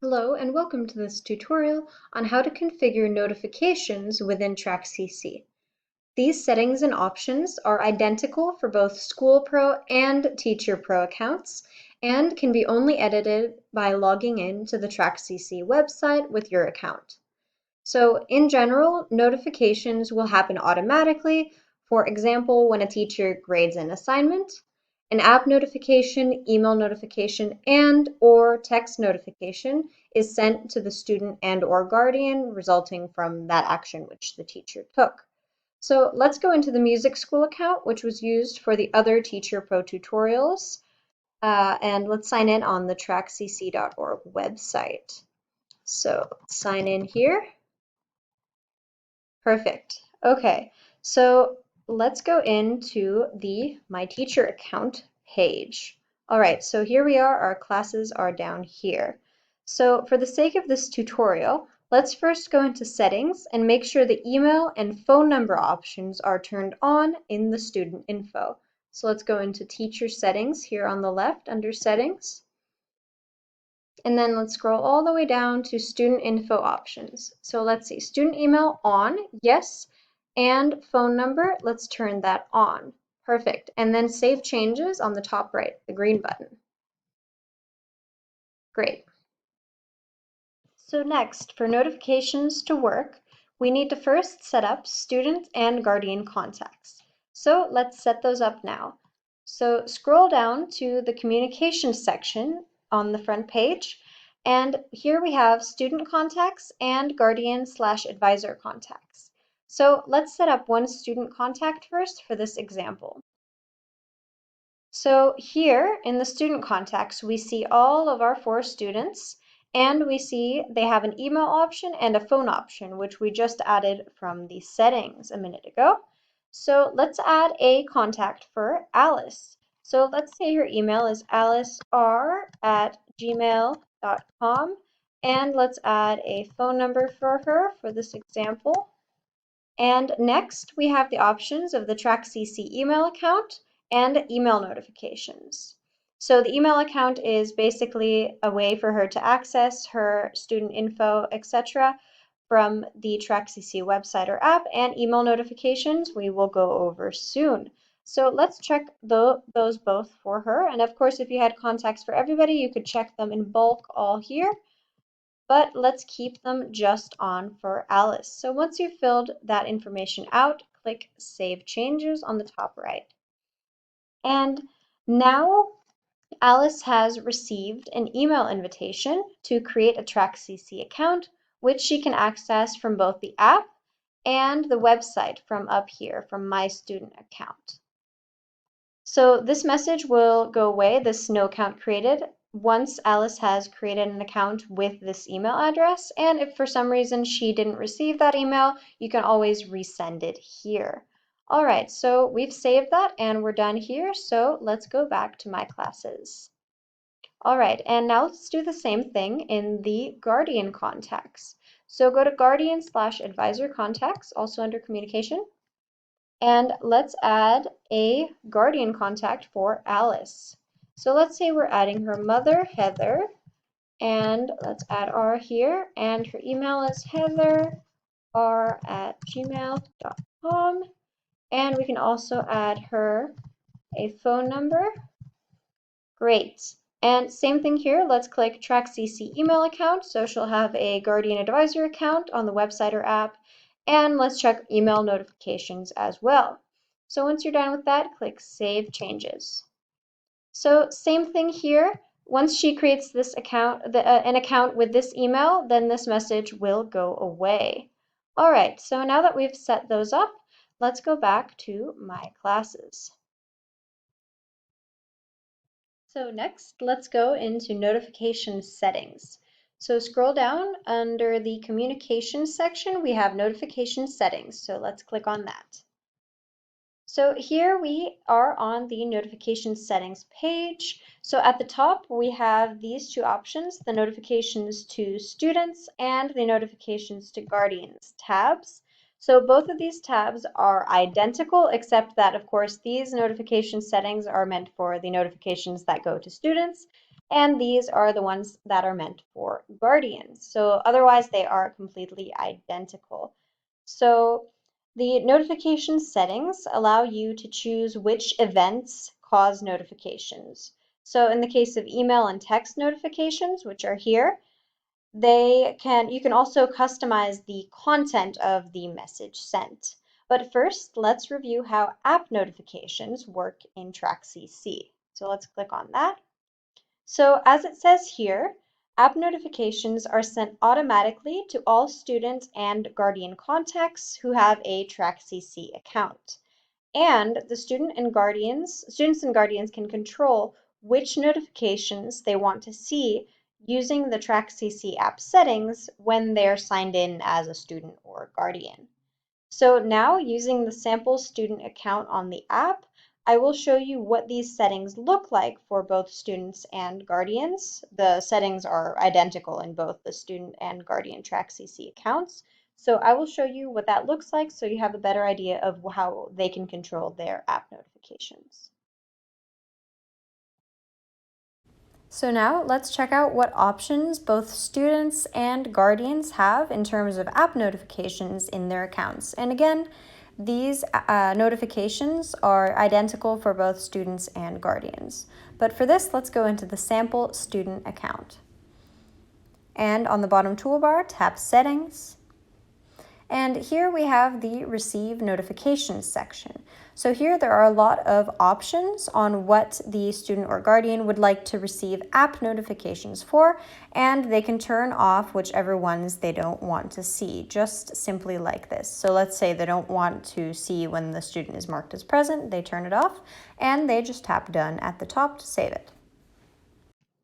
Hello and welcome to this tutorial on how to configure notifications within TrackCC. These settings and options are identical for both School Pro and Teacher Pro accounts and can be only edited by logging in to the TrackCC website with your account. So in general, notifications will happen automatically, for example, when a teacher grades an assignment, an app notification, email notification, and or text notification is sent to the student and or guardian resulting from that action which the teacher took. So let's go into the Music School account, which was used for the other Teacher Pro tutorials, and let's sign in on the trackcc.org website. So sign in here. Perfect. Okay, so let's go into the My Teacher account page. All right, so here we are. Our classes are down here. So for the sake of this tutorial, let's first go into settings and make sure the email and phone number options are turned on in the student info. So let's go into teacher settings here on the left under settings. And then let's scroll all the way down to student info options. So let's see, student email on, yes, and phone number, let's turn that on. Perfect. And then save changes on the top right, the green button. Great. So next, for notifications to work, we need to first set up student and guardian contacts. So let's set those up now. So scroll down to the communications section on the front page, and here we have student contacts and guardian/advisor contacts. So let's set up one student contact first for this example. So here in the student contacts, we see all of our 4 students, and we see they have an email option and a phone option, which we just added from the settings a minute ago. So let's add a contact for Alice. So let's say her email is alicer@gmail.com, and let's add a phone number for her for this example. And next, we have the options of the TrackCC email account and email notifications. So the email account is basically a way for her to access her student info, etc. from the TrackCC website or app, and email notifications we will go over soon. So let's check those both for her. And of course, if you had contacts for everybody, you could check them in bulk all here. But let's keep them just on for Alice. So once you've filled that information out, click Save Changes on the top right. And now Alice has received an email invitation to create a TrackCC account, which she can access from both the app and the website from up here, from My Student Account. So this message will go away, this no account created, once Alice has created an account with this email address. And if for some reason she didn't receive that email, you can always resend it here. All right, so we've saved that and we're done here. So let's go back to my classes. All right, and now let's do the same thing in the Guardian contacts. So go to Guardian/Advisor contacts, also under communication. And let's add a guardian contact for Alice. So let's say we're adding her mother, Heather, and let's add R here, and her email is heather@gmail.com, and we can also add her a phone number. Great. And same thing here, let's click TrackCC email account, so she'll have a guardian advisor account on the website or app, and let's check email notifications as well. So once you're done with that, click Save Changes. So same thing here. Once she creates this account, an account with this email, then this message will go away. All right, so now that we've set those up, let's go back to my classes. So next, let's go into notification settings. So scroll down under the communication section, we have notification settings. So let's click on that. So here we are on the notification settings page. So at the top, we have these 2 options, the notifications to students and the notifications to guardians tabs. So both of these tabs are identical, except that, of course, these notification settings are meant for the notifications that go to students, and these are the ones that are meant for guardians. So otherwise they are completely identical. So the notification settings allow you to choose which events cause notifications. So in the case of email and text notifications, which are here, you can also customize the content of the message sent. But first, let's review how app notifications work in TrackCC. So let's click on that. So as it says here, app notifications are sent automatically to all students and guardian contacts who have a TrackCC account. And the students and guardians can control which notifications they want to see using the TrackCC app settings when they're signed in as a student or guardian. So now, using the sample student account on the app, I will show you what these settings look like for both students and guardians. The settings are identical in both the student and guardian TrackCC accounts. So I will show you what that looks like so you have a better idea of how they can control their app notifications. So now let's check out what options both students and guardians have in terms of app notifications in their accounts. And again, these notifications are identical for both students and guardians. But for this, let's go into the sample student account. And on the bottom toolbar, tap Settings. And here we have the Receive Notifications section. So here there are a lot of options on what the student or guardian would like to receive app notifications for, and they can turn off whichever ones they don't want to see, just simply like this. So let's say they don't want to see when the student is marked as present, they turn it off, and they just tap Done at the top to save it.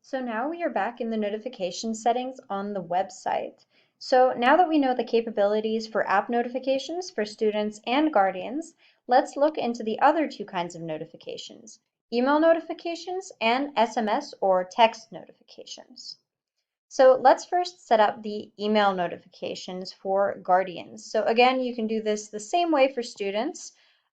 So now we are back in the notification settings on the website. So now that we know the capabilities for app notifications for students and guardians, let's look into the other two kinds of notifications, email notifications and SMS or text notifications. So let's first set up the email notifications for guardians. So again, you can do this the same way for students.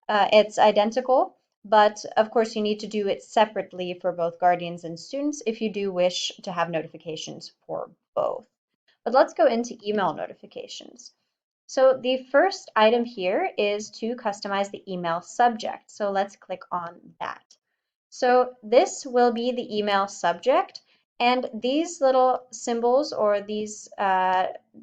It's identical, but of course you need to do it separately for both guardians and students if you do wish to have notifications for both. But let's go into email notifications. So the first item here is to customize the email subject. So let's click on that. So this will be the email subject, and these little symbols or these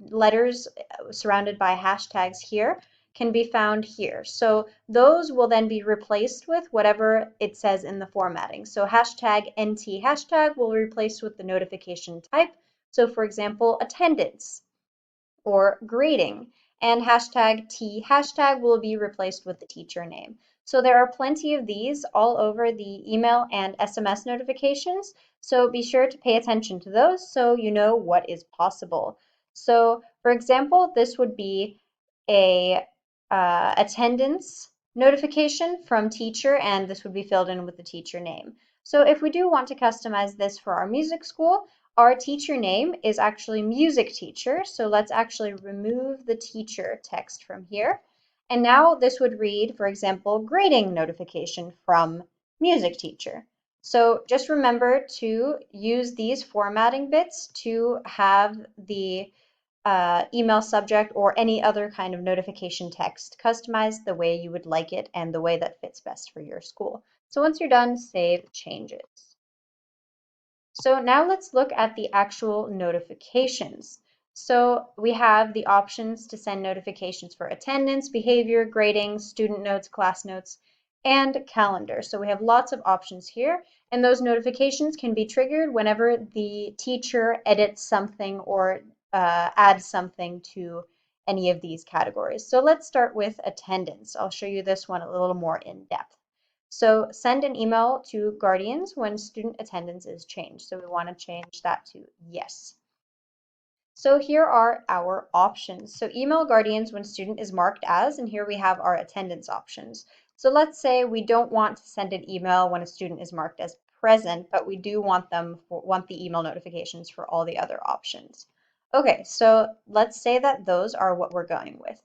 letters surrounded by hashtags here can be found here. So those will then be replaced with whatever it says in the formatting. So hashtag NT hashtag will be replaced with the notification type. So for example, attendance or grading, and hashtag T hashtag will be replaced with the teacher name. So there are plenty of these all over the email and SMS notifications, so be sure to pay attention to those so you know what is possible. So for example, this would be a attendance notification from teacher, and this would be filled in with the teacher name. So if we do want to customize this for our music school, our teacher name is actually music teacher, so let's actually remove the teacher text from here. And now this would read, for example, grading notification from music teacher. So just remember to use these formatting bits to have the email subject or any other kind of notification text customized the way you would like it and the way that fits best for your school. So once you're done, save changes. So now let's look at the actual notifications. So we have the options to send notifications for attendance, behavior, grading, student notes, class notes, and calendar. So we have lots of options here, and those notifications can be triggered whenever the teacher edits something or adds something to any of these categories. So let's start with attendance. I'll show you this one a little more in depth. So send an email to guardians when student attendance is changed. So we want to change that to yes. So here are our options. So email guardians when student is marked as, and here we have our attendance options. So let's say we don't want to send an email when a student is marked as present, but we do want the email notifications for all the other options. Okay, so let's say that those are what we're going with.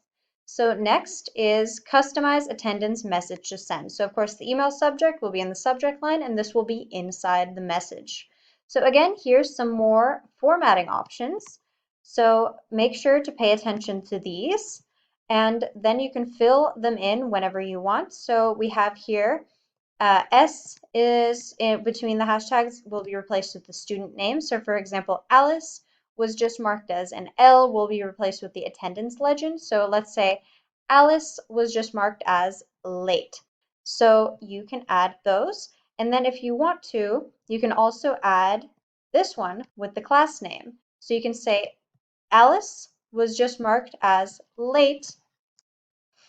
So next is customize attendance message to send. So of course the email subject will be in the subject line, and this will be inside the message. So again, here's some more formatting options. So make sure to pay attention to these, and then you can fill them in whenever you want. So we have here S is in between the hashtags will be replaced with the student name. So for example, Alice was just marked as an L will be replaced with the attendance legend. So let's say Alice was just marked as late. So you can add those. And then if you want to, you can also add this one with the class name. So you can say Alice was just marked as late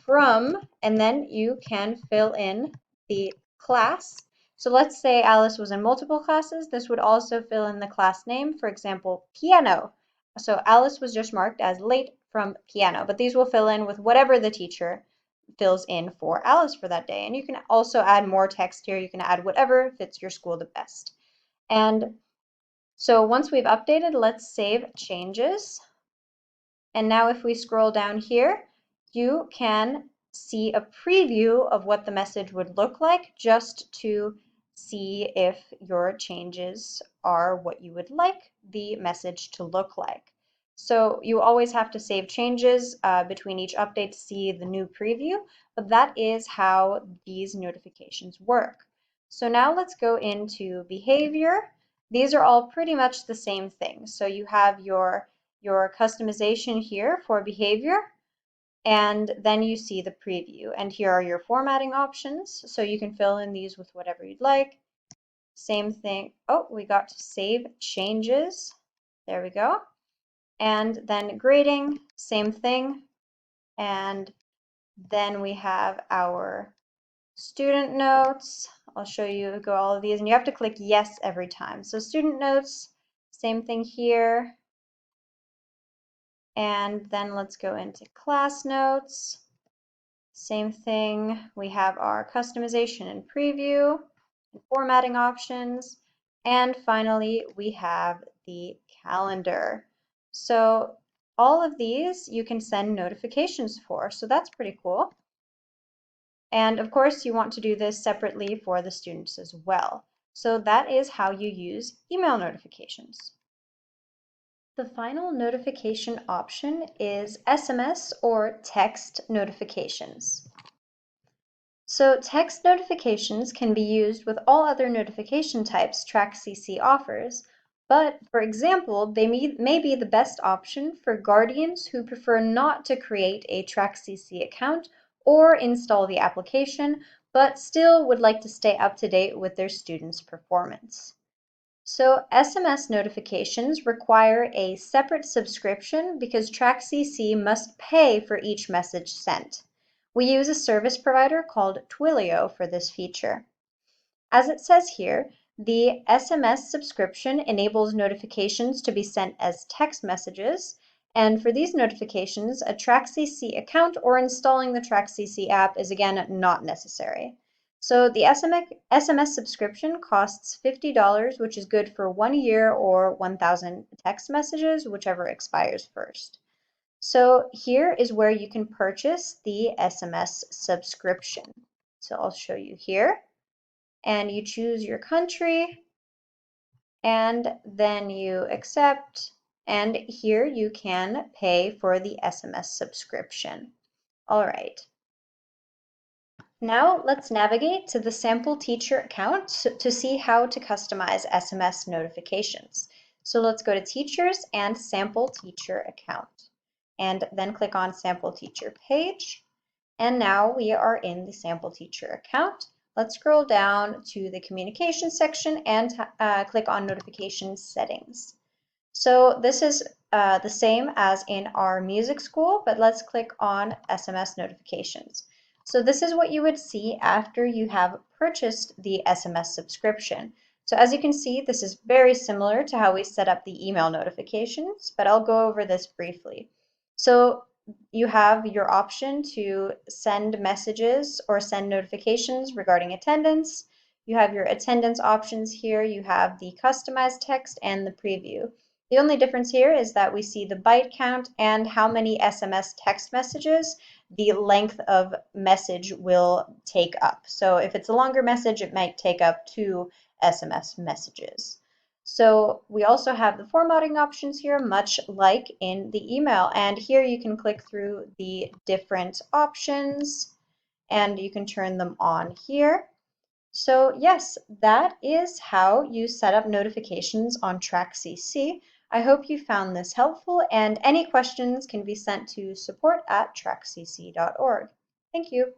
from, and then you can fill in the class. So let's say Alice was in multiple classes. This would also fill in the class name, for example, piano. So Alice was just marked as late from piano, but these will fill in with whatever the teacher fills in for Alice for that day. And you can also add more text here. You can add whatever fits your school the best. And so once we've updated, let's save changes. And now if we scroll down here, you can see a preview of what the message would look like just to see if your changes are what you would like the message to look like. So you always have to save changes between each update to see the new preview, but that is how these notifications work. So now let's go into behavior. These are all pretty much the same thing. So you have your customization here for behavior, and then you see the preview. And here are your formatting options, so you can fill in these with whatever you'd like. Same thing. Oh, we got to save changes. There we go. And then grading, same thing. And then we have our student notes. I'll show you, go all of these, and you have to click yes every time. So student notes, same thing here. And then let's go into class notes. Same thing, we have our customization and preview, and formatting options, and finally we have the calendar. So all of these you can send notifications for, so that's pretty cool. And of course you want to do this separately for the students as well. So that is how you use email notifications. The final notification option is SMS or text notifications. So text notifications can be used with all other notification types TrackCC offers, but for example, they may be the best option for guardians who prefer not to create a TrackCC account or install the application, but still would like to stay up to date with their students' performance. So SMS notifications require a separate subscription because TrackCC must pay for each message sent. We use a service provider called Twilio for this feature. As it says here, the SMS subscription enables notifications to be sent as text messages, and for these notifications, a TrackCC account or installing the TrackCC app is again not necessary. So the SMS subscription costs $50, which is good for 1 year or 1,000 text messages, whichever expires first. So here is where you can purchase the SMS subscription. So I'll show you here. And you choose your country, and then you accept, and here you can pay for the SMS subscription. All right. Now let's navigate to the sample teacher account to see how to customize SMS notifications. So let's go to Teachers and Sample Teacher Account, and then click on Sample Teacher Page. And now we are in the Sample Teacher account. Let's scroll down to the Communication section and click on Notification Settings. So this is the same as in our music school, but let's click on SMS notifications. So this is what you would see after you have purchased the SMS subscription. So as you can see, this is very similar to how we set up the email notifications, but I'll go over this briefly. So you have your option to send messages or send notifications regarding attendance. You have your attendance options here. You have the customized text and the preview. The only difference here is that we see the byte count and how many SMS text messages the length of message will take up. So if it's a longer message, it might take up 2 SMS messages. So we also have the formatting options here, much like in the email. And here you can click through the different options and you can turn them on here. So yes, that is how you set up notifications on TrackCC. I hope you found this helpful, and any questions can be sent to support@trackcc.org. Thank you.